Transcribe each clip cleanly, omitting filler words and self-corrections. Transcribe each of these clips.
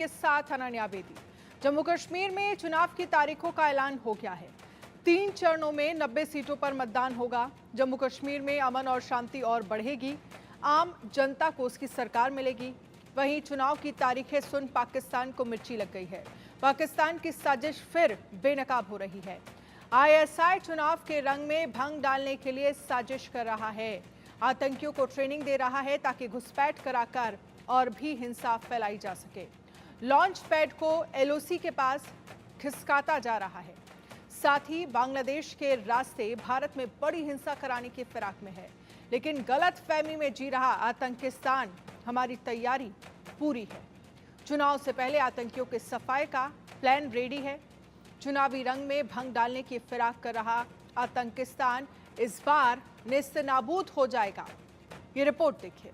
के साथ अनन्या बेदी। जम्मू कश्मीर में चुनाव की तारीखों का ऐलान हो गया है। 3 चरणों में 90 सीटों पर मतदान होगा। जम्मू कश्मीर में अमन और शांति और बढ़ेगी। आम जनता को उसकी सरकार मिलेगी। वहीं चुनाव की तारीखें सुन पाकिस्तान को मिर्ची लग गई है। पाकिस्तान की साजिश फिर बेनकाब हो रही है। आईएसआई चुनाव के रंग में भंग डालने के लिए साजिश कर रहा है। आतंकियों को ट्रेनिंग दे रहा है ताकि घुसपैठ कराकर और भी हिंसा फैलाई जा सके। लॉन्च पैड को एलओसी के पास खिसकाता जा रहा है। साथ ही बांग्लादेश के रास्ते भारत में बड़ी हिंसा कराने की फिराक में है। लेकिन गलत फहमी में जी रहा आतंकिस्तान हमारी तैयारी पूरी है। चुनाव से पहले आतंकियों के सफाई का प्लान रेडी है। चुनावी रंग में भंग डालने की फिराक कर रहा आतंकिस्तान इस बार नेस्तनाबूद हो जाएगा। ये रिपोर्ट देखिए।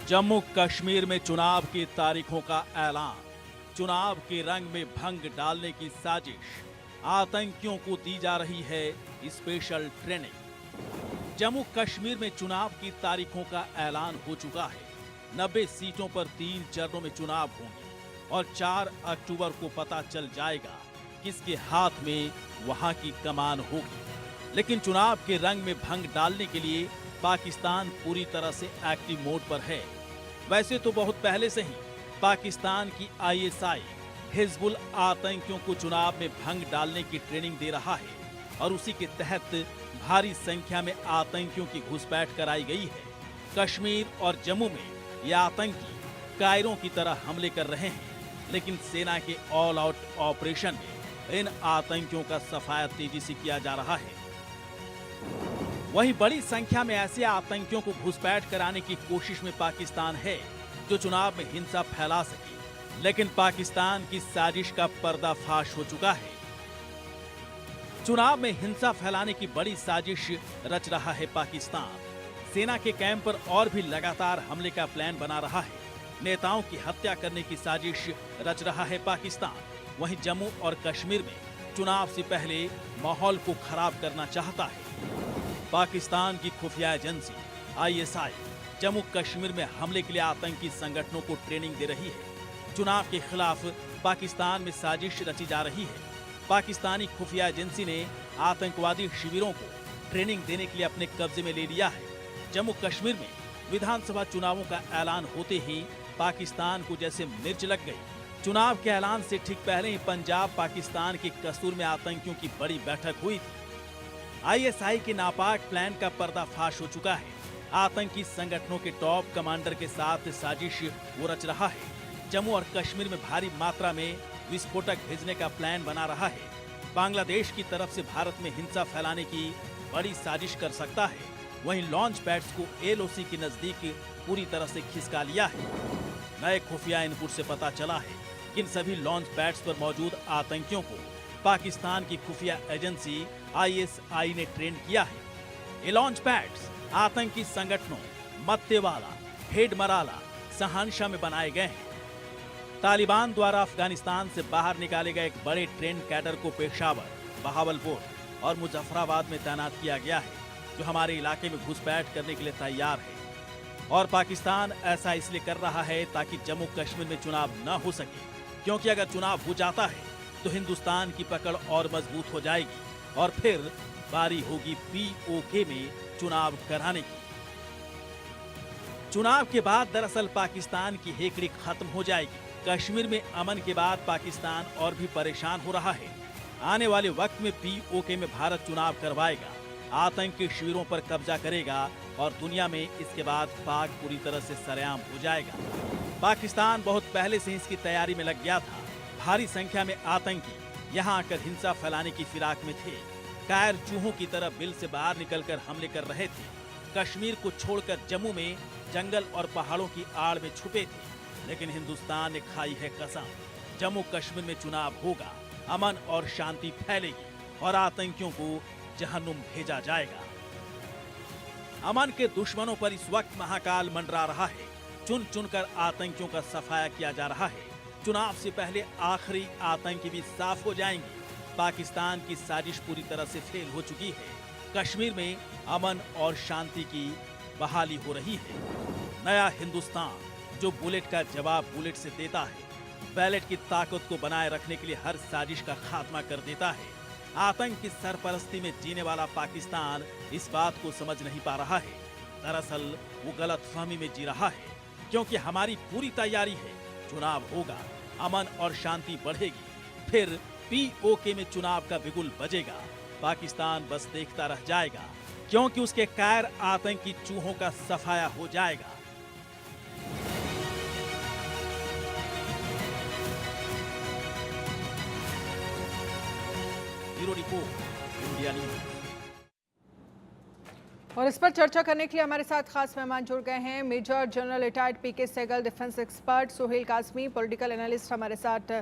जम्मू कश्मीर में चुनाव की तारीखों का ऐलान, चुनाव के रंग में भंग डालने की साजिश, आतंकियों को दी जा रही है स्पेशल ट्रेनिंग। जम्मू कश्मीर में चुनाव की तारीखों का ऐलान हो चुका है। 90 सीटों पर 3 चरणों में चुनाव होंगे और 4 अक्टूबर को पता चल जाएगा किसके हाथ में वहां की कमान होगी। लेकिन चुनाव के रंग में भंग डालने के लिए पाकिस्तान पूरी तरह से एक्टिव मोड पर है। वैसे तो बहुत पहले से ही पाकिस्तान की आईएसआई हिजबुल आतंकियों को चुनाव में भंग डालने की ट्रेनिंग दे रहा है और उसी के तहत भारी संख्या में आतंकियों की घुसपैठ कराई गई है। कश्मीर और जम्मू में ये आतंकी कायरों की तरह हमले कर रहे हैं, लेकिन सेना के ऑल आउट ऑपरेशन में इन आतंकियों का सफाया तेजी से किया जा रहा है। वहीं बड़ी संख्या में ऐसे आतंकियों को घुसपैठ कराने की कोशिश में पाकिस्तान है जो चुनाव में हिंसा फैला सके। लेकिन पाकिस्तान की साजिश का पर्दाफाश हो चुका है। चुनाव में हिंसा फैलाने की बड़ी साजिश रच रहा है पाकिस्तान। सेना के कैंप पर और भी लगातार हमले का प्लान बना रहा है। नेताओं की हत्या करने की साजिश रच रहा है पाकिस्तान। वहीं जम्मू और कश्मीर में चुनाव से पहले माहौल को खराब करना चाहता है। पाकिस्तान की खुफिया एजेंसी आईएसआई जम्मू कश्मीर में हमले के लिए आतंकी संगठनों को ट्रेनिंग दे रही है। चुनाव के खिलाफ पाकिस्तान में साजिश रची जा रही है। पाकिस्तानी खुफिया एजेंसी ने आतंकवादी शिविरों को ट्रेनिंग देने के लिए अपने कब्जे में ले लिया है। जम्मू कश्मीर में विधानसभा चुनावों का ऐलान होते ही पाकिस्तान को जैसे मिर्च लग गई। चुनाव के ऐलान से ठीक पहले ही पंजाब पाकिस्तान के कसूर में आतंकियों की बड़ी बैठक हुई थी। आईएसआई के नापाक प्लान का पर्दाफाश हो चुका है। आतंकी संगठनों के टॉप कमांडर के साथ साजिश वो रच रहा है। जम्मू और कश्मीर में भारी मात्रा में विस्फोटक भेजने का प्लान बना रहा है। बांग्लादेश की तरफ से भारत में हिंसा फैलाने की बड़ी साजिश कर सकता है। वहीं लॉन्च पैड्स को एलओसी के नजदीक पूरी तरह से खिसका लिया है। नए खुफिया इनपुट से पता चला है कि इन सभी लॉन्च पैड्स पर मौजूद आतंकियों को पाकिस्तान की खुफिया एजेंसी आईएसआई ने ट्रेन किया है। ये लॉन्च पैड्स आतंकी संगठनों मत्तेवाला, हेडमराला, सहानशाह में बनाए गए हैं। तालिबान द्वारा अफगानिस्तान से बाहर निकाले गए एक बड़े ट्रेन कैडर को पेशावर, बहावलपुर और मुजफ्फराबाद में तैनात किया गया है, जो हमारे इलाके में घुसपैठ करने के लिए तैयार है। और पाकिस्तान ऐसा इसलिए कर रहा है ताकि जम्मू कश्मीर में चुनाव न हो सके, क्योंकि अगर चुनाव हो जाता है तो हिंदुस्तान की पकड़ और मजबूत हो जाएगी और फिर बारी होगी पीओके में चुनाव कराने की। चुनाव के बाद दरअसल पाकिस्तान की हेकड़ी खत्म हो जाएगी। कश्मीर में अमन के बाद पाकिस्तान और भी परेशान हो रहा है। आने वाले वक्त में पीओके में भारत चुनाव करवाएगा, आतंकी शिविरों पर कब्जा करेगा और दुनिया में इसके बाद पाक पूरी तरह से सरेआम हो जाएगा। पाकिस्तान बहुत पहले से इसकी तैयारी में लग गया था। भारी संख्या में आतंकी यहां आकर हिंसा फैलाने की फिराक में थे। कायर चूहों की तरह बिल से बाहर निकलकर हमले कर रहे थे। कश्मीर को छोड़कर जम्मू में जंगल और पहाड़ों की आड़ में छुपे थे। लेकिन हिंदुस्तान ने खाई है कसम, जम्मू कश्मीर में चुनाव होगा, अमन और शांति फैलेगी और आतंकियों को जहन्नुम भेजा जाएगा। अमन के दुश्मनों पर इस वक्त महाकाल मंडरा रहा है। चुन चुनकर आतंकियों का सफाया किया जा रहा है। चुनाव से पहले आखिरी आतंकी भी साफ हो जाएंगे। पाकिस्तान की साजिश पूरी तरह से फेल हो चुकी है। कश्मीर में अमन और शांति की बहाली हो रही है। नया हिंदुस्तान जो बुलेट का जवाब बुलेट से देता है, बैलेट की ताकत को बनाए रखने के लिए हर साजिश का खात्मा कर देता है। आतंक की सरपरस्ती में जीने वाला पाकिस्तान इस बात को समझ नहीं पा रहा है। दरअसल वो गलतफहमी में जी रहा है, क्योंकि हमारी पूरी तैयारी है। चुनाव होगा, अमन और शांति बढ़ेगी, फिर पीओके में चुनाव का बिगुल बजेगा। पाकिस्तान बस देखता रह जाएगा, क्योंकि उसके कायर आतंकी चूहों का सफाया हो जाएगा। Bureau report, India news. और इस पर चर्चा करने के लिए हमारे साथ खास मेहमान जुड़ गए हैं। Major general retired PK Sehgal, defence expert Suhail Qasmi, political analyst हमारे साथ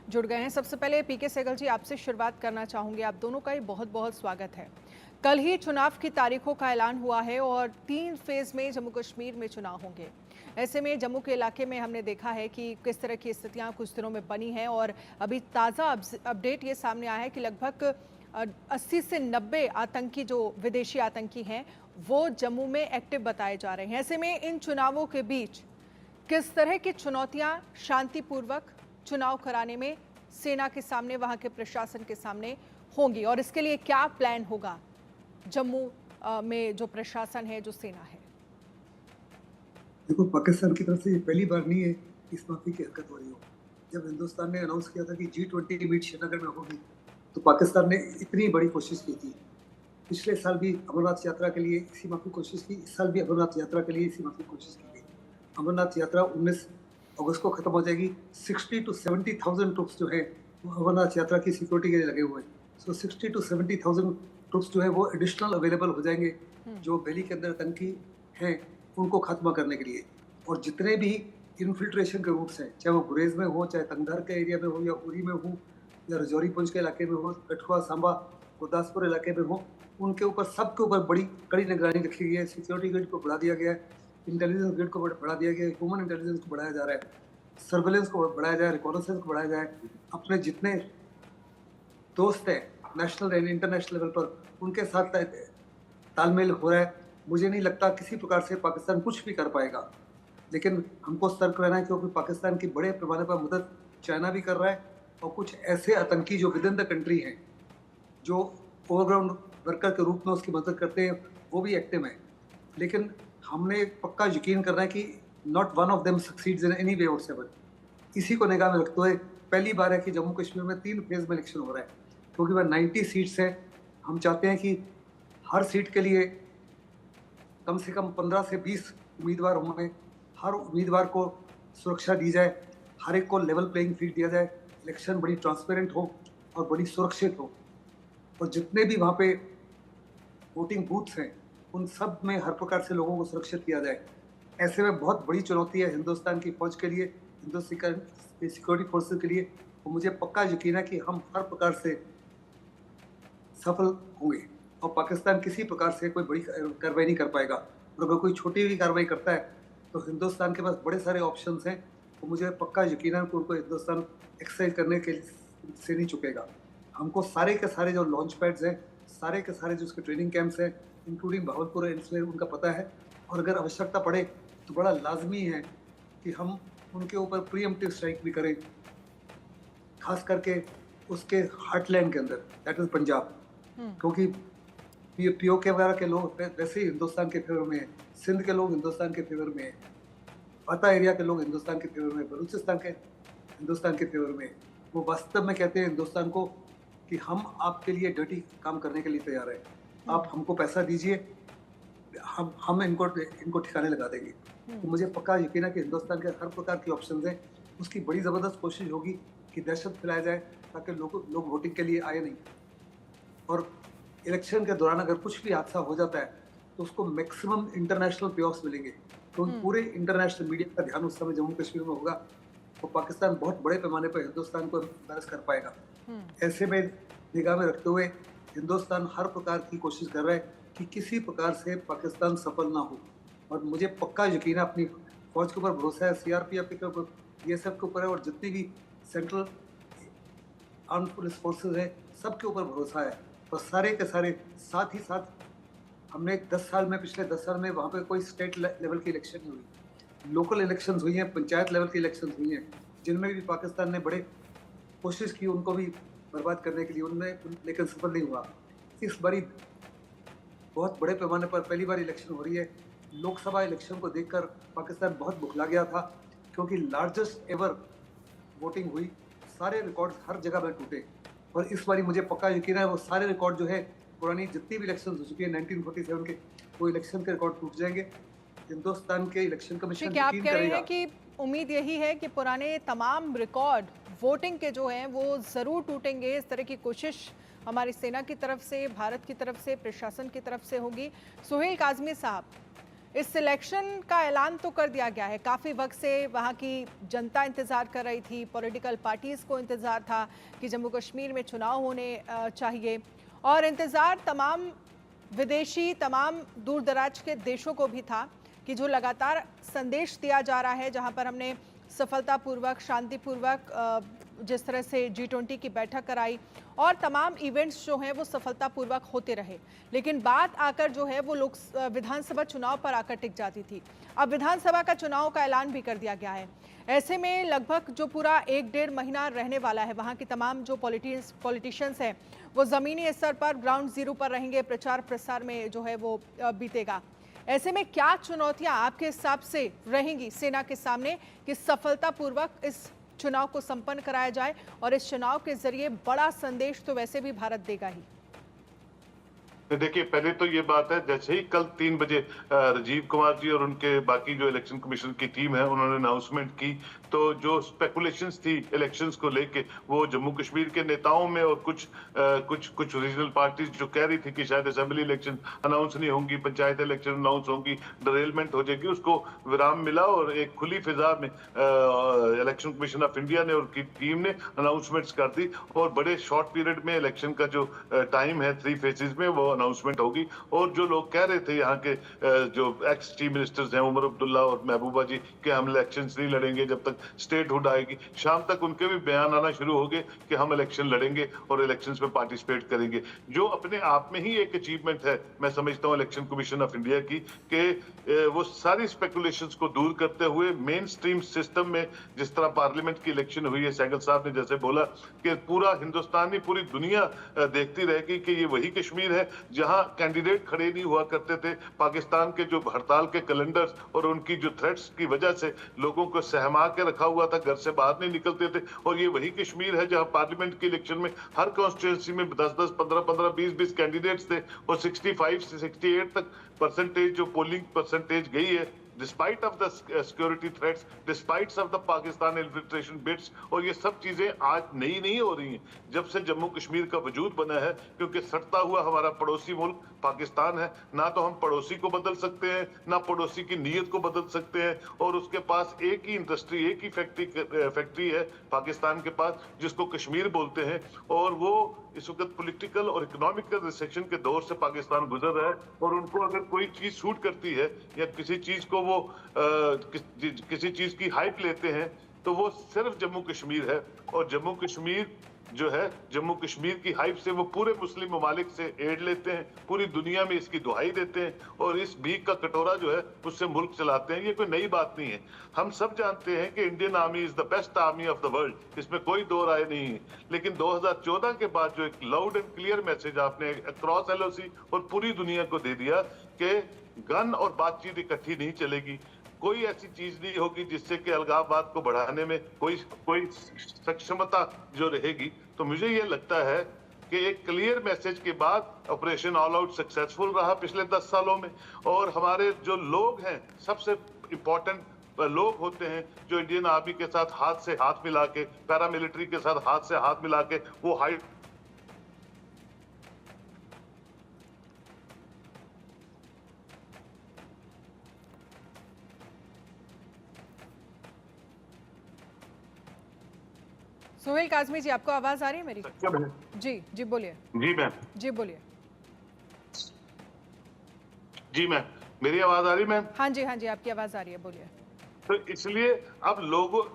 जुड़ गए हैं। सबसे पहले पीके सहगल जी, आपसे शुरुआत करना चाहूंगी। आप दोनों का ही बहुत बहुत स्वागत है। कल ही चुनाव की तारीखों का ऐलान हुआ है और 3 फेज में जम्मू कश्मीर में चुनाव होंगे। ऐसे में जम्मू के इलाके में हमने देखा है कि किस तरह की स्थितियां कुछ दिनों में बनी हैं और अभी ताज़ा अपडेट ये सामने आया है कि लगभग 80 से 90 आतंकी जो विदेशी आतंकी हैं वो जम्मू में एक्टिव बताए जा रहे हैं। ऐसे में इन चुनावों के बीच किस तरह की चुनौतियां शांतिपूर्वक चुनाव कराने में सेना के सामने, वहां के प्रशासन के सामने होंगी, और इसके लिए क्या प्लान होगा जम्मू में जो प्रशासन है, जो सेना है? देखो, पाकिस्तान की तरफ से ये पहली बार नहीं है इस माफी की हरकत हो रही हो। जब हिंदुस्तान ने अनाउंस किया था कि G20 मीट श्रीनगर में होगी, तो पाकिस्तान ने इतनी बड़ी कोशिश की थी। पिछले साल भी अमरनाथ यात्रा के लिए इसी माफी कोशिश की, इस साल भी अमरनाथ यात्रा के लिए इसी माफी कोशिश की गई। अमरनाथ यात्रा 19 अगस्त को खत्म हो जाएगी। 60 to 70,000 ट्रुप्स जो है वो अमरनाथ यात्रा की सिक्योरिटी के लिए लगे हुए हैं। सो 60 to 70,000 ट्रुप्स जो है वो एडिशनल अवेलेबल हो जाएंगे जो वैली के अंदर आतंकी हैं उनको खात्मा करने के लिए। और जितने भी इन्फिल्ट्रेशन के रूट्स हैं, चाहे वो गुरेज में हो, चाहे तंगधार के एरिया में हो, या उरी में हो, या रजौरी पुंछ के इलाके में हो, कठुआ, सांबा, गुरदासपुर इलाके में हो, उनके ऊपर सबके ऊपर बड़ी कड़ी निगरानी रखी गई है। सिक्योरिटी ग्रिड को बढ़ा दिया गया है, इंटेलिजेंस ग्रिड को बढ़ा दिया गया है, ह्यूमन इंटेलिजेंस को बढ़ाया जा रहा है, सर्वेलेंस को बढ़ाया जाए, रिकॉर्नेंस को बढ़ाया जाए। अपने जितने दोस्त हैं नेशनल एंड इंटरनेशनल लेवल पर, उनके साथ तालमेल हो रहा है। मुझे नहीं लगता किसी प्रकार से पाकिस्तान कुछ भी कर पाएगा, लेकिन हमको सतर्क रहना है, क्योंकि पाकिस्तान की बड़े पैमाने पर मदद चाइना भी कर रहा है, और कुछ ऐसे आतंकी जो विद इन द कंट्री हैं, जो ओवरग्राउंड वर्कर के रूप में उसकी मदद करते हैं, वो भी एक्टिव हैं। लेकिन हमने पक्का यकीन करना है कि not one of them succeeds in any way whatever. इसी को निगाह में रखते हुए पहली बार है कि जम्मू कश्मीर में 3 फेज में इलेक्शन हो रहा है, क्योंकि वह 90 सीट्स हैं। हम चाहते हैं कि हर सीट के लिए कम से कम 15 से 20 उम्मीदवार होंगे। हर उम्मीदवार को सुरक्षा दी जाए, हर एक को लेवल प्लेइंग फील्ड दिया जाए, इलेक्शन बड़ी ट्रांसपेरेंट हो और बड़ी सुरक्षित हो, और जितने भी वहाँ पे वोटिंग बूथ्स हैं उन सब में हर प्रकार से लोगों को सुरक्षित किया जाए। ऐसे में बहुत बड़ी चुनौती है हिंदुस्तान की फौज के लिए, हिंदुस्तान की सिक्योरिटी फोर्सेस के लिए, और मुझे पक्का यकीन है कि हम हर प्रकार से सफल होंगे और पाकिस्तान किसी प्रकार से कोई बड़ी कार्रवाई नहीं कर पाएगा। और अगर कोई छोटी भी कार्रवाई करता है तो हिंदुस्तान के पास बड़े सारे ऑप्शंस हैं, तो मुझे पक्का यकीन है कि उनको हिंदुस्तान एक्सरसाइज करने के से नहीं चुकेगा। हमको सारे के सारे जो लॉन्च पैड्स हैं, सारे के सारे जो उसके ट्रेनिंग कैंप्स हैं, इंक्लूडिंग भावलपुर एंड उनका पता है, और अगर आवश्यकता पड़े तो बड़ा लाजमी है कि हम उनके ऊपर प्रीएम्प्टिव स्ट्राइक भी करें, खास करके उसके हार्टलैंड के अंदर, दैट इज पंजाब। क्योंकि पीओके वगैरह के लोग वैसे ही हिंदुस्तान के फेवर में है, सिंध के लोग हिंदुस्तान के फेवर में है, पता एरिया के लोग हिंदुस्तान के फेवर में, बलूचिस्तान के हिंदुस्तान के फेवर में। वो वास्तव में कहते हैं हिंदुस्तान को कि हम आपके लिए डर्टी काम करने के लिए तैयार है, आप हमको पैसा दीजिए, हम इनको ठिकाने लगा देंगे। तो मुझे पक्का यकीन है कि हिंदुस्तान के हर प्रकार की ऑप्शन है, उसकी बड़ी ज़बरदस्त कोशिश होगी कि दहशत फैलाया जाए ताकि लोग वोटिंग के लिए आए नहीं। और इलेक्शन के दौरान अगर कुछ भी हादसा हो जाता है तो उसको मैक्सिमम इंटरनेशनल पेऑफ्स मिलेंगे, तो पूरे इंटरनेशनल मीडिया का ध्यान उस समय जम्मू कश्मीर में होगा, तो पाकिस्तान बहुत बड़े पैमाने पर हिंदुस्तान को एम्बैरस कर पाएगा। ऐसे में निगाह में रखते हुए हिंदुस्तान हर प्रकार की कोशिश कर रहा है कि किसी प्रकार से पाकिस्तान सफल ना हो। और मुझे पक्का यकीन है, अपनी फौज के ऊपर भरोसा है, सीआरपीएफ के ऊपर, बीएसएफ के ऊपर है, और जितनी भी सेंट्रल आर्म पुलिस फोर्सेज है सबके ऊपर भरोसा है। और सारे के सारे साथ ही साथ हमने 10 साल में, पिछले 10 साल में वहाँ पे कोई स्टेट लेवल की इलेक्शन नहीं हुई, लोकल इलेक्शंस हुई हैं, पंचायत लेवल की इलेक्शंस हुई हैं, जिनमें भी पाकिस्तान ने बड़े कोशिश की उनको भी बर्बाद करने के लिए, उनमें लेकिन सफल नहीं हुआ। इस बारी बहुत बड़े पैमाने पर पहली बार इलेक्शन हो रही है। लोकसभा इलेक्शन को देखकर पाकिस्तान बहुत बुखला गया था, क्योंकि लार्जेस्ट एवर वोटिंग हुई, सारे रिकॉर्ड्स हर जगह में टूटे। और इस बारी मुझे पक्का यकीन है वो सारे रिकॉर्ड जो है पुरानी जितनी भी इलेक्शन हो चुकी है 1947 के, वो इलेक्शन के रिकॉर्ड टूट जाएंगे। हिंदुस्तान के इलेक्शन कमीशन ठीक है, आप यकीन कह रहे करेगा। हैं कि उम्मीद यही है कि पुराने तमाम रिकॉर्ड वोटिंग के जो हैं वो ज़रूर टूटेंगे। इस तरह की कोशिश हमारी सेना की तरफ से, भारत की तरफ से, प्रशासन की तरफ से होगी। सुहेल काज़मी साहब, इस सिलेक्शन का ऐलान तो कर दिया गया है, काफ़ी वक्त से वहाँ की जनता इंतज़ार कर रही थी, पॉलिटिकल पार्टीज़ को इंतज़ार था कि जम्मू कश्मीर में चुनाव होने चाहिए, और इंतज़ार तमाम विदेशी, तमाम दूर दराज के देशों को भी था कि जो लगातार संदेश दिया जा रहा है, जहाँ पर हमने सफलतापूर्वक, शांतिपूर्वक जिस तरह से G20 की बैठक कराई और तमाम इवेंट्स जो हैं वो सफलतापूर्वक होते रहे, लेकिन बात आकर जो है वो लोग विधानसभा चुनाव पर आकर टिक जाती थी। अब विधानसभा का चुनाव का ऐलान भी कर दिया गया है। ऐसे में लगभग जो पूरा 1-1.5 महीना रहने वाला है, वहाँ की तमाम जो पॉलिटिशियंस हैं वो ज़मीनी स्तर पर, ग्राउंड जीरो पर रहेंगे, प्रचार प्रसार में जो है वो बीतेगा। ऐसे में क्या चुनौतियां आपके हिसाब से रहेंगी सेना के सामने कि सफलतापूर्वक इस चुनाव को संपन्न कराया जाए, और इस चुनाव के जरिए बड़ा संदेश तो वैसे भी भारत देगा ही? देखिए, पहले तो ये बात है, जैसे ही कल 3 बजे राजीव कुमार जी और उनके बाकी जो इलेक्शन कमीशन की टीम है उन्होंने अनाउंसमेंट की, तो जो स्पेकुलेशंस थी इलेक्शंस को लेके वो जम्मू कश्मीर के नेताओं में और कुछ रीजनल पार्टीज जो कह रही थी कि शायद असेंबली इलेक्शन अनाउंस नहीं होंगी, पंचायत इलेक्शन अनाउंस होंगी, डिरेलमेंट हो जाएगी, उसको विराम मिला और एक खुली फिजा में इलेक्शन कमीशन ऑफ इंडिया ने और की टीम ने अनाउंसमेंट्स कर दी और बड़े शॉर्ट पीरियड में इलेक्शन का जो टाइम है 3 फेजेस में वो अनाउंसमेंट होगी। और जो लोग कह रहे थे यहाँ के जो एक्स चीफ मिनिस्टर्स हैं उमर अब्दुल्ला और महबूबा जी कि हम इलेक्शंस नहीं लड़ेंगे जब तक स्टेट हुड आएगी, शाम तक उनके भी बयान आना शुरू हो गए कि हम इलेक्शन लड़ेंगे और इलेक्शंस में पार्टिसिपेट करेंगे, जो अपने आप में ही एक अचीवमेंट है मैं समझता हूँ इलेक्शन कमीशन ऑफ इंडिया की, कि वो सारी स्पेकुलेशंस को दूर करते हुए मेन स्ट्रीम सिस्टम में, जिस तरह पार्लियामेंट की इलेक्शन हुई है, सहगल साहब ने जैसे बोला कि पूरा हिंदुस्तान नहीं पूरी दुनिया देखती रहेगी कि ये वही कश्मीर है जहां कैंडिडेट खड़े नहीं हुआ करते थे, पाकिस्तान के जो हड़ताल के कैलेंडर्स और उनकी जो थ्रेट्स की वजह से लोगों को सहमा के रखा हुआ था, घर से बाहर नहीं निकलते थे, और ये वही कश्मीर है जहां पार्लियामेंट की इलेक्शन में हर कॉन्स्टिट्यूंसी में 10-10, 15-15, 20-20 कैंडिडेट्स थे और 65 से 68 तक परसेंटेज जो पोलिंग परसेंटेज गई है despite of the security threats, despite of the Pakistan infiltration bits. और ये सब चीजें आज नई नहीं हो रही हैं जब से जम्मू कश्मीर का वजूद बना है, क्योंकि सड़ता हुआ हमारा पड़ोसी मुल्क पाकिस्तान है, ना तो हम पड़ोसी को बदल सकते हैं ना पड़ोसी की नीयत को बदल सकते हैं, और उसके पास एक ही इंडस्ट्री, एक ही फैक्ट्री है पाकिस्तान के पास जिसको कश्मीर बोलते हैं, और वो इस वक्त पॉलिटिकल और इकोनॉमिकल रिसेशन के दौर से पाकिस्तान गुजर रहा है, और उनको अगर कोई चीज सूट करती है या किसी चीज को वो किसी चीज की हाइप लेते हैं तो वो सिर्फ जम्मू कश्मीर है, और जम्मू कश्मीर जो है, जम्मू कश्मीर की हाइप से वो पूरे मुस्लिम ममालिक से एड लेते हैं, पूरी दुनिया में इसकी दुहाई देते हैं, और इस भीख का कटोरा जो है उससे मुल्क चलाते हैं। ये कोई नई बात नहीं है, हम सब जानते हैं कि Indian army is the best army of the world, इसमें कोई दो राय नहीं है। लेकिन 2014 के बाद जो एक लाउड एंड क्लियर मैसेज आपने अक्रॉस LOC और पूरी दुनिया को दे दिया कि गन और बातचीत इकट्ठी नहीं चलेगी, कोई ऐसी चीज नहीं होगी जिससे कि अलगाववाद को बढ़ाने में कोई सक्षमता जो रहेगी, तो मुझे ये लगता है कि एक क्लियर मैसेज के बाद ऑपरेशन ऑल आउट सक्सेसफुल रहा पिछले 10 सालों में, और हमारे जो लोग हैं सबसे इम्पोर्टेंट लोग होते हैं जो इंडियन आर्मी के साथ हाथ से हाथ मिला के, पैरामिलिट्री के साथ हाथ से हाथ मिला के वो हाइट सुहेल काज़मी जी, आपको आवाज आ रही है मेरी? जी जी बोलिए। जी मैम, जी बोलिए। जी मैम, मेरी आवाज आ रही मैम? हाँ जी, हाँ जी, आपकी आवाज आ रही है, बोलिए। तो इसलिए अब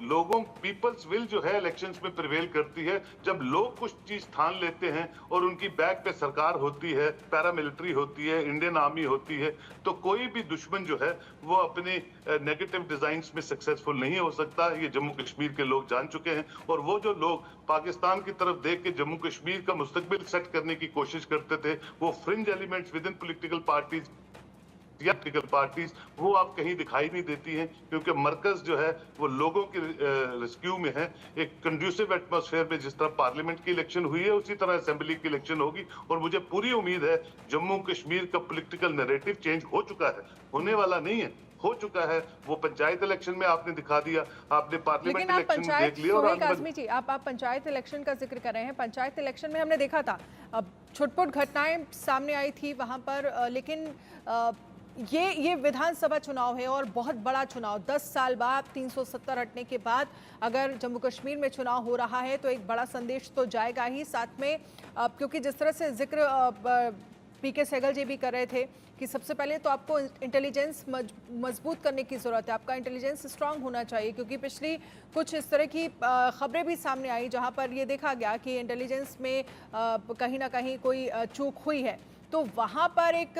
लोगों पीपल्स विल जो है इलेक्शंस में प्रिवेल करती है। जब लोग कुछ चीज ठान लेते हैं और उनकी बैक पे सरकार होती है, पैरामिलिट्री होती है, इंडियन आर्मी होती है, तो कोई भी दुश्मन जो है वो अपने नेगेटिव डिजाइन्स में सक्सेसफुल नहीं हो सकता। ये जम्मू कश्मीर के लोग जान चुके हैं। और वो जो लोग पाकिस्तान की तरफ देख के जम्मू कश्मीर का मुस्तकबिल सेट करने की कोशिश करते थे, वो fringe elements with in political parties या पॉलिटिकल पार्टीज, वो आप कहीं दिखाई नहीं देती हैं, क्योंकि मरकज जो है वो लोगों के रेस्क्यू में है। एक कंड्यूसिव एटमॉस्फेयर में जिस तरह पार्लियामेंट की इलेक्शन हुई है, उसी तरह असेंबली की इलेक्शन होगी। और मुझे पूरी उम्मीद है जम्मू कश्मीर का पॉलिटिकल नैरेटिव चेंज हो चुका है, होने वाला नहीं है, हो चुका है। वो पंचायत इलेक्शन में आपने दिखा दिया, आपने पार्लियामेंट लेकिन आप इलेक्शन में पंचायत, देख लिया। और सुहेल काज़मी जी, आप पंचायत इलेक्शन का जिक्र कर रहे हैं। पंचायत इलेक्शन में हमने देखा था, अब छुटपुट घटनाएं सामने आई थी वहां पर, लेकिन ये विधानसभा चुनाव है और बहुत बड़ा चुनाव, 10 साल बाद 370 हटने के बाद अगर जम्मू कश्मीर में चुनाव हो रहा है तो एक बड़ा संदेश तो जाएगा ही साथ में। क्योंकि जिस तरह से जिक्र पीके सहगल जी भी कर रहे थे कि सबसे पहले तो आपको इंटेलिजेंस मजबूत करने की ज़रूरत है, आपका इंटेलिजेंस स्ट्रांग होना चाहिए, क्योंकि पिछली कुछ इस तरह की खबरें भी सामने आई जहां पर ये देखा गया कि इंटेलिजेंस में कहीं ना कहीं कोई चूक हुई है। तो वहाँ पर एक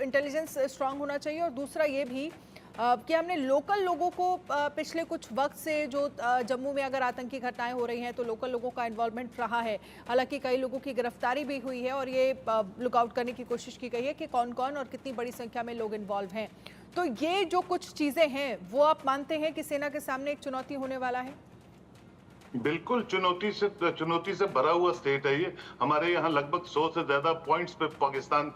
इंटेलिजेंस स्ट्रांग होना चाहिए। और दूसरा ये भी कि हमने लोकल लोगों को पिछले कुछ वक्त से जो जम्मू में अगर आतंकी घटनाएं हो रही हैं तो लोकल लोगों का इन्वॉल्वमेंट रहा है। हालांकि कई लोगों की गिरफ्तारी भी हुई है और ये लुकआउट करने की कोशिश की गई है कि कौन कौन और कितनी बड़ी संख्या में लोग इन्वॉल्व हैं। तो ये जो कुछ चीज़ें हैं वो आप मानते हैं कि सेना के सामने एक चुनौती होने वाला है? बिल्कुल चुनौती से भरा हुआ स्टेट है ये। हमारे यहाँ लगभग 100 से ज्यादा पॉइंट्स पे पाकिस्तान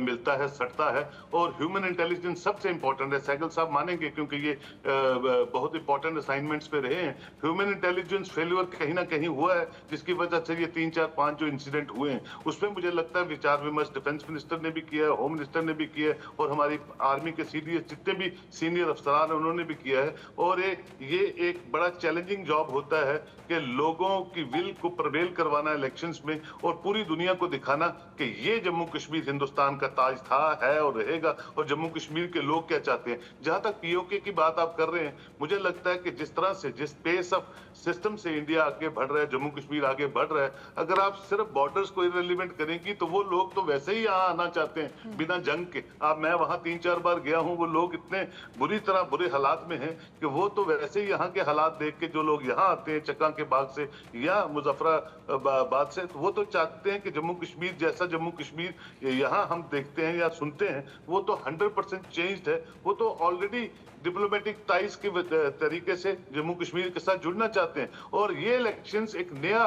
मिलता है, सटता है। और ह्यूमन इंटेलिजेंस सबसे इंपॉर्टेंट है। सहगल साहब मानेंगे, क्योंकि ये बहुत इंपॉर्टेंट असाइनमेंट्स पे रहे हैं। ह्यूमन इंटेलिजेंस फेल्यूर कहीं ना कहीं हुआ है, जिसकी वजह से ये 3, 4, 5 जो इंसिडेंट हुए हैं उसमें मुझे लगता है विचार विमर्श डिफेंस मिनिस्टर ने भी किया है, होम मिनिस्टर ने भी किया है, और हमारी आर्मी के सीडीएस जितने भी सीनियर अफसरान है उन्होंने भी किया है। और ये एक बड़ा चैलेंजिंग जॉब होता है कि लोगों की विल को प्रवेल करवाना इलेक्शंस में और पूरी दुनिया को दिखाना कि ये जम्मू कश्मीर हिंदुस्तान का ताज था, है और रहेगा, और जम्मू कश्मीर के लोग क्या चाहते हैं। जहां तक पीओके की बात आप कर रहे हैं, मुझे लगता है कि जिस तरह से, जिस पेस ऑफ सिस्टम से इंडिया आगे बढ़ रहा है, जम्मू कश्मीर आगे बढ़ रहा है, अगर आप सिर्फ बॉर्डर्स को इरेलीवेंट करेंगी तो वो लोग तो वैसे ही यहाँ आना चाहते हैं बिना जंग के। मैं वहां 3-4 बार गया हूँ, वो लोग इतने बुरे हालात में हैं कि वो तो वैसे ही यहाँ के हालात देख के जो लोग यहाँ आते हैं चक्का के बाग से या मुजफ्फराबाद से, तो वो तो चाहते हैं कि जम्मू कश्मीर जैसा जम्मू कश्मीर यहाँ हम देखते हैं या सुनते हैं वो तो 100% चेंज्ड है। वो तो ऑलरेडी डिप्लोमेटिक टाइज के तरीके से जम्मू कश्मीर के साथ जुड़ना चाहते हैं। और ये इलेक्शंस एक नया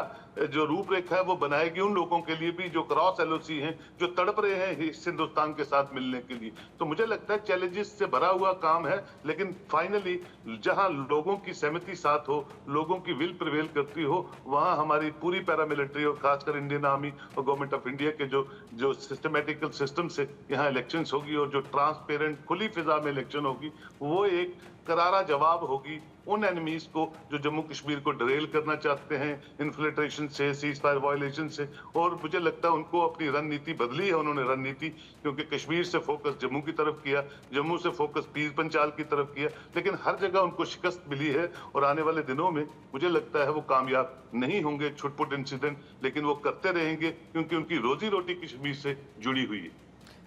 जो रूपरेखा है वो बनाएगी उन लोगों के लिए भी जो क्रॉस एलओसी हैं, जो तड़प रहे हैं इस हिंदुस्तान के साथ मिलने के लिए। तो मुझे लगता है चैलेंजेस से भरा हुआ काम है, लेकिन फाइनली जहां लोगों की सहमति साथ हो, लोगों की विल प्रिवेल करती हो, वहां हमारी पूरी पैरामिलिट्री और खासकर इंडियन आर्मी और गवर्नमेंट ऑफ इंडिया के जो सिस्टमेटिकल सिस्टम से यहाँ इलेक्शंस होगी और जो ट्रांसपेरेंट खुली फिजा में इलेक्शन होगी, वो एक करारा जवाब होगी उन एनिमीज को जो जम्मू कश्मीर को डरेल करना चाहते हैं इन्फिल्ट्रेशन से, सीज फायर वायलेशन से। और मुझे लगता है उनको अपनी रणनीति बदली है उन्होंने रणनीति, क्योंकि कश्मीर से फोकस जम्मू की तरफ किया, जम्मू से फोकस पीर पंचाल की तरफ किया, लेकिन हर जगह उनको शिकस्त मिली है। और आने वाले दिनों में मुझे लगता है वो कामयाब नहीं होंगे छुटपुट इंसिडेंट, लेकिन वो करते रहेंगे क्योंकि उनकी रोजी रोटी कश्मीर से जुड़ी हुई है।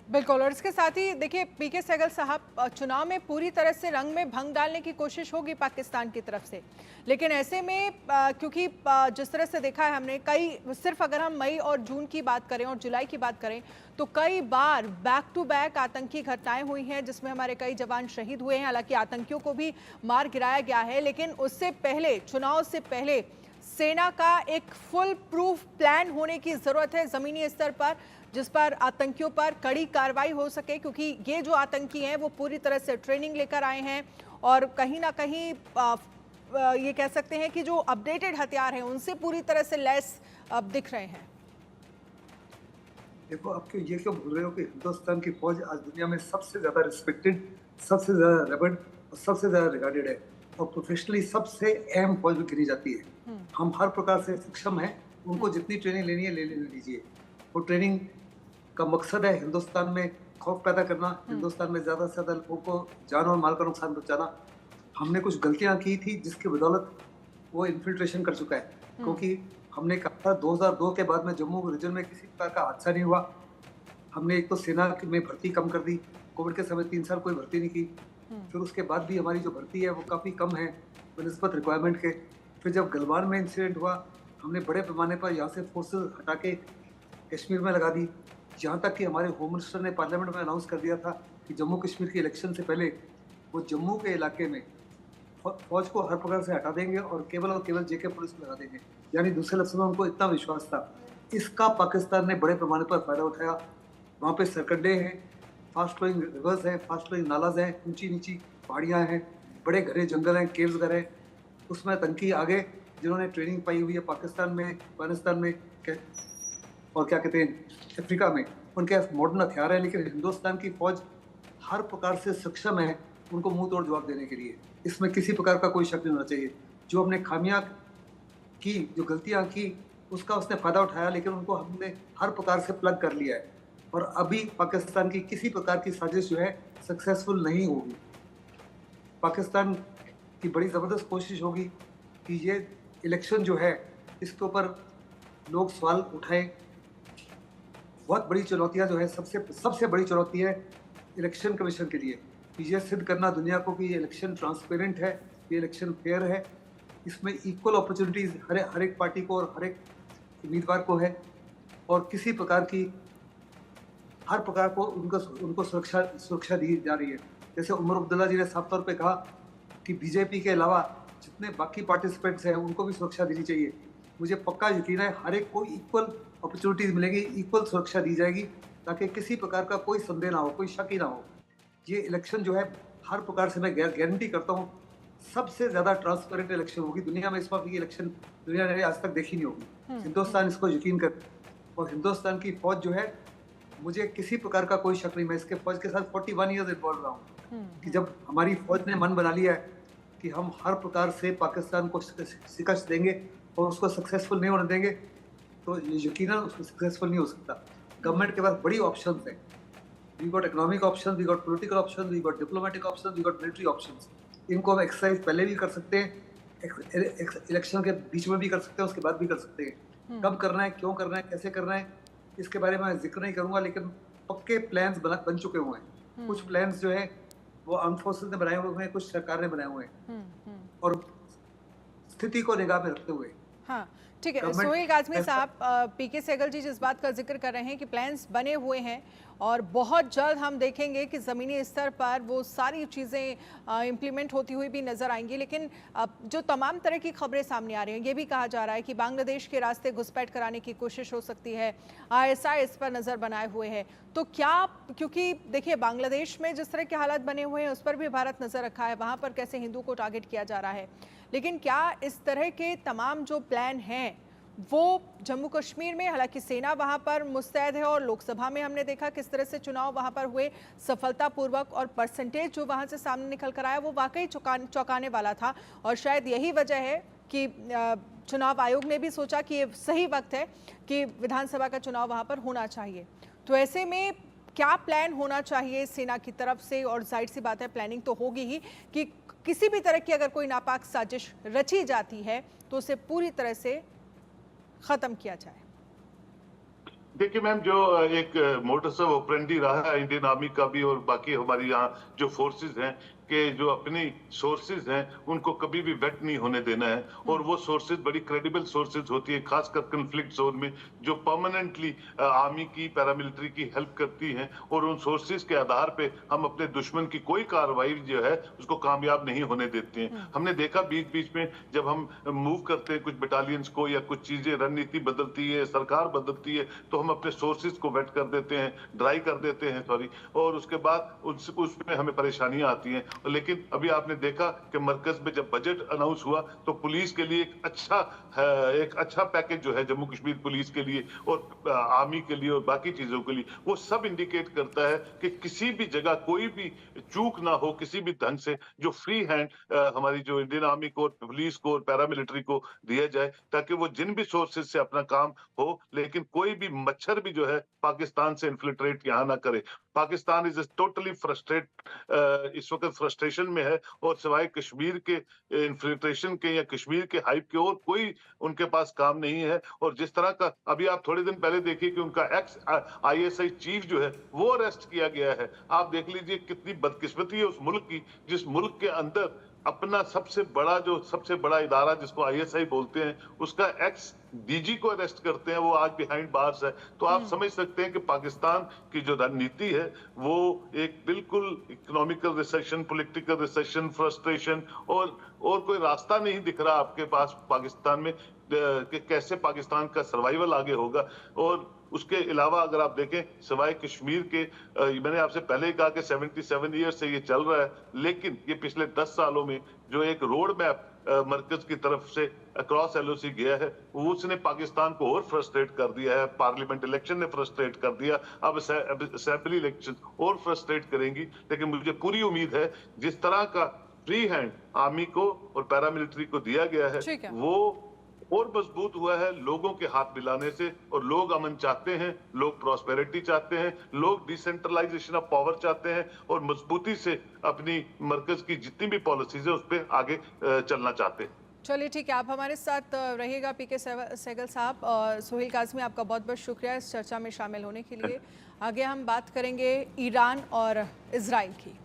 बिल्कुल। और इसके साथ ही देखिए पीके सहगल साहब, चुनाव में पूरी तरह से रंग में भंग डालने की कोशिश होगी पाकिस्तान की तरफ से, लेकिन ऐसे में क्योंकि जिस तरह से देखा है हमने, कई सिर्फ अगर हम मई और जून की बात करें और जुलाई की बात करें तो कई बार बैक टू बैक आतंकी घटनाएं हुई हैं जिसमें हमारे कई जवान शहीद हुए हैं। हालांकि आतंकियों को भी मार गिराया गया है, लेकिन उससे पहले, चुनाव से पहले सेना का एक फुल प्रूफ प्लान होने की जरूरत है जमीनी स्तर पर, जिस पर आतंकियों पर कड़ी कार्रवाई हो सके, क्योंकि ये जो आतंकी हैं वो पूरी तरह से ट्रेनिंग लेकर आए हैं और कहीं ना कहीं ये कह सकते हैं कि जो अपडेटेड हथियार हैं उनसे पूरी तरह से लैस दिख रहे हैं। देखो, आपके ये क्यों भूल रहे हो कि हिंदुस्तान की फौज आज दुनिया में सबसे ज्यादा रिस्पेक्टेड, सबसे ज्यादा रेवर्ड और सबसे ज्यादा रिगार्डेड है और प्रोफेशनली सबसे अहम फौज में गिनी जाती है। हम हर प्रकार से सक्षम हैं, उनको जितनी ट्रेनिंग लेनी है ले लीजिए। वो ट्रेनिंग का मकसद है हिंदुस्तान में खौफ पैदा करना, हिंदुस्तान में ज्यादा से ज्यादा लोगों को जान और माल का नुकसान पहुंचाना। हमने कुछ गलतियां की थी जिसकी बदौलत वो इन्फिल्ट्रेशन कर चुका है, क्योंकि हमने कहा था 2002 के बाद में जम्मू रीजन में किसी प्रकार का हादसा नहीं हुआ। हमने एक तो सेना में भर्ती कम कर दी, कोविड के समय 3 साल कोई भर्ती नहीं की। फिर उसके बाद भी हमारी जो भर्ती है वो काफ़ी कम है बनिस्बत रिक्वायरमेंट के। फिर जब गलवान में इंसिडेंट हुआ, हमने बड़े पैमाने पर यहाँ से फोर्सेस हटा के कश्मीर में लगा दी। यहाँ तक कि हमारे होम मिनिस्टर ने पार्लियामेंट में अनाउंस कर दिया था कि जम्मू कश्मीर के इलेक्शन से पहले वो जम्मू के इलाके में फौज को हर प्रकार से हटा देंगे और केवल जेके पुलिस को लगा देंगे। यानी दूसरे लफ्ज़ों में उनको इतना विश्वास था। इसका पाकिस्तान ने बड़े पैमाने पर फायदा उठाया। वहाँ पे सरकड्डे हैं, फास्ट फ्लोइंग रिवर्स हैं, फास्ट फ्लोइंग नालाज हैं, ऊंची नीची पहाड़ियाँ हैं, बड़े घने जंगल हैं, केव्स घर हैं। उसमें आतंकी आगे जिन्होंने ट्रेनिंग पाई हुई है पाकिस्तान में, अफगानिस्तान में और क्या कहते हैं अफ्रीका में, उनके पास मॉडर्न हथियार है, लेकिन हिंदुस्तान की फौज हर प्रकार से सक्षम है उनको मुंह तोड़ जवाब देने के लिए। इसमें किसी प्रकार का कोई शक नहीं होना चाहिए। जो हमने खामियां की, जो गलतियां की, उसका उसने फायदा उठाया, लेकिन उनको हमने हर प्रकार से प्लग कर लिया है। और अभी पाकिस्तान की किसी प्रकार की साजिश जो है सक्सेसफुल नहीं होगी। पाकिस्तान की बड़ी ज़बरदस्त कोशिश होगी कि ये इलेक्शन जो है इसके ऊपर लोग सवाल उठाएं। बहुत बड़ी चुनौतियां जो है सबसे बड़ी चुनौती है इलेक्शन कमीशन के लिए कि ये सिद्ध करना दुनिया को कि ये इलेक्शन ट्रांसपेरेंट है, ये इलेक्शन फेयर है, इसमें इक्वल अपॉर्चुनिटीज़ हर एक पार्टी को और हर एक उम्मीदवार को है, और किसी प्रकार की हर प्रकार को उनको सुरक्षा दी जा रही है। जैसे उमर अब्दुल्ला जी ने साफ तौर पे कहा कि बीजेपी के अलावा जितने बाकी पार्टिसिपेंट्स हैं उनको भी सुरक्षा देनी चाहिए। मुझे पक्का यकीन है हर एक को इक्वल अपॉर्चुनिटीज़ मिलेगी, इक्वल सुरक्षा दी जाएगी, ताकि किसी प्रकार का कोई संदेह ना हो, कोई शक ही ना हो। ये इलेक्शन जो है हर प्रकार से मैं गारंटी करता हूँ सबसे ज़्यादा ट्रांसपेरेंट इलेक्शन होगी दुनिया में। इस बार की इलेक्शन दुनिया ने आज तक देखी नहीं होगी। हिंदुस्तान इसको यकीन कर, और हिंदुस्तान की फौज जो है, मुझे किसी प्रकार का कोई शक नहीं, मैं इसके फौज के साथ 41 ईयर्स इन्वॉल्व रहा हूँ कि जब हमारी फौज ने मन बना लिया है कि हम हर प्रकार से पाकिस्तान को शिकस्त देंगे और उसको सक्सेसफुल नहीं होने देंगे, तो यकीनन उसको सक्सेसफुल नहीं हो सकता। गवर्नमेंट के पास बड़ी ऑप्शंस हैं। We got economic option, we got political option, we got diplomatic option, we got military options. इनको हम एक्सरसाइज पहले भी कर सकते हैं, इलेक्शन के बीच में भी कर सकते हैं, उसके बाद भी कर सकते हैं। कब करना है, क्यों करना है, कैसे करना है, इसके बारे में मैं जिक्र नहीं करूंगा, लेकिन पक्के प्लान्स बन चुके हुए हैं। कुछ प्लान्स जो है वो आर्म फोर्सेस ने बनाए हुए हैं, कुछ सरकार ने बनाए हुए हैं, और स्थिति को निगाह में रखते हुए। हाँ, ठीक है। सोहेल काज़मी साहब, पीके सहगल जी जिस बात का जिक्र कर रहे हैं कि प्लान्स बने हुए हैं और बहुत जल्द हम देखेंगे कि ज़मीनी स्तर पर वो सारी चीज़ें इम्प्लीमेंट होती हुई भी नज़र आएंगी, लेकिन जो तमाम तरह की खबरें सामने आ रही हैं, ये भी कहा जा रहा है कि बांग्लादेश के रास्ते घुसपैठ कराने की कोशिश हो सकती है, ISI इस पर नज़र बनाए हुए है। तो क्या, क्योंकि देखिए बांग्लादेश में जिस तरह के हालात बने हुए हैं उस पर भी भारत नज़र रखा है, वहाँ पर कैसे हिंदू को टारगेट किया जा रहा है, लेकिन क्या इस तरह के तमाम जो प्लान हैं वो जम्मू कश्मीर में, हालांकि सेना वहां पर मुस्तैद है और लोकसभा में हमने देखा किस तरह से चुनाव वहां पर हुए सफलतापूर्वक, और परसेंटेज जो वहां से सामने निकल कर आया वो वाकई चौंकाने वाला था। और शायद यही वजह है कि चुनाव आयोग ने भी सोचा कि ये सही वक्त है कि विधानसभा का चुनाव वहां पर होना चाहिए। तो ऐसे में क्या प्लान होना चाहिए सेना की तरफ से, और जाहिर सी बात है प्लानिंग तो होगी ही कि किसी भी तरह की अगर कोई नापाक साजिश रची जाती है तो उसे पूरी तरह से खत्म किया जाए। देखिए मैम, जो एक मोटस ऑपरेंडी रहा है इंडियन आर्मी का भी और बाकी हमारी यहाँ जो फोर्सेस हैं कि जो अपनी सोर्सेज हैं उनको कभी भी वेट नहीं होने देना है, और वो सोर्सेज बड़ी क्रेडिबल सोर्सेज होती है, खासकर कन्फ्लिक्ट जोन में जो परमानेंटली आर्मी की पैरामिलिट्री की हेल्प करती हैं, और उन सोर्सेज के आधार पे हम अपने दुश्मन की कोई कार्रवाई जो है उसको कामयाब नहीं होने देते हैं। हमने देखा बीच बीच में जब हम मूव करते हैं कुछ बटालियंस को या कुछ चीजें, रणनीति बदलती है, सरकार बदलती है, तो हम अपने सोर्सेज को वेट कर देते हैं, ड्राई कर देते हैं सॉरी, और उसके बाद उसमें हमें परेशानियां आती हैं। लेकिन अभी आपने देखा कि मरकज में जब बजट अनाउंस हुआ तो पुलिस के लिए एक अच्छा पैकेज जो है जम्मू कश्मीर पुलिस के लिए और आर्मी के लिए और बाकी चीजों के लिए, वो सब इंडिकेट करता है कि किसी भी जगह कोई भी चूक ना हो किसी भी ढंग से, जो फ्री हैंड हमारी जो इंडियन आर्मी को, पुलिस को और पैरामिलिट्री को दिया जाए, ताकि वो जिन भी सोर्सेज से अपना काम हो, लेकिन कोई भी मच्छर भी जो है पाकिस्तान से इन्फिल्ट्रेट यहाँ ना करे। पाकिस्तान इज टोटली फ्रस्ट्रेट, इस वक्त फ्रस्ट्रेशन में है और सिवाय कश्मीर के इन्फिल्ट्रेशन के या कश्मीर के हाइप के और कोई उनके पास काम नहीं है। और जिस तरह का अभी आप थोड़े दिन पहले देखिए कि उनका एक्स आईएसआई चीफ जो है वो अरेस्ट किया गया है। आप देख लीजिए कितनी बदकिस्मती है उस मुल्क की, जिस मुल्क के अंदर अपना सबसे बड़ा इदारा जिसको आईएसआई बोलते हैं उसका एक्स डीजी को अरेस्ट करते हैं, वो आज बिहाइंड बार्स है। तो आप समझ सकते हैं कि पाकिस्तान की जो रणनीति है वो एक बिल्कुल economical recession, political recession, frustration और कोई रास्ता नहीं दिख रहा आपके पास पाकिस्तान में कि कैसे पाकिस्तान का सर्वाइवल आगे होगा। और उसके अलावा अगर आप देखें सिवाय कश्मीर के मैंने आपसे पहले ही कहा कि 77 ईयर्स से ये चल रहा है, लेकिन ये पिछले 10 सालों में जो एक रोड मैप मरकज की तरफ से अक्रॉस एलओसी गया है वो उसने पाकिस्तान को और फ्रस्ट्रेट कर दिया है। पार्लियामेंट इलेक्शन ने फ्रस्ट्रेट कर दिया, अब असेंबली इलेक्शन और फ्रस्ट्रेट करेंगी। लेकिन मुझे पूरी उम्मीद है जिस तरह का फ्री हैंड आर्मी को और पैरामिलिट्री को दिया गया ठीक है। है वो और मजबूत हुआ है लोगों के हाथ मिलाने से। और लोग अमन चाहते हैं, लोग प्रॉस्पेरिटी चाहते हैं, लोग डिसेंट्रलाइजेशन ऑफ पावर चाहते हैं और मजबूती से अपनी मरकज की जितनी भी पॉलिसीज है उस पर आगे चलना चाहते हैं। चलिए ठीक है, आप हमारे साथ रहिएगा पीके सहगल साहब। और सोहेल काज़मी आपका बहुत बहुत शुक्रिया इस चर्चा में शामिल होने के लिए। आगे हम बात करेंगे ईरान और इजराइल की।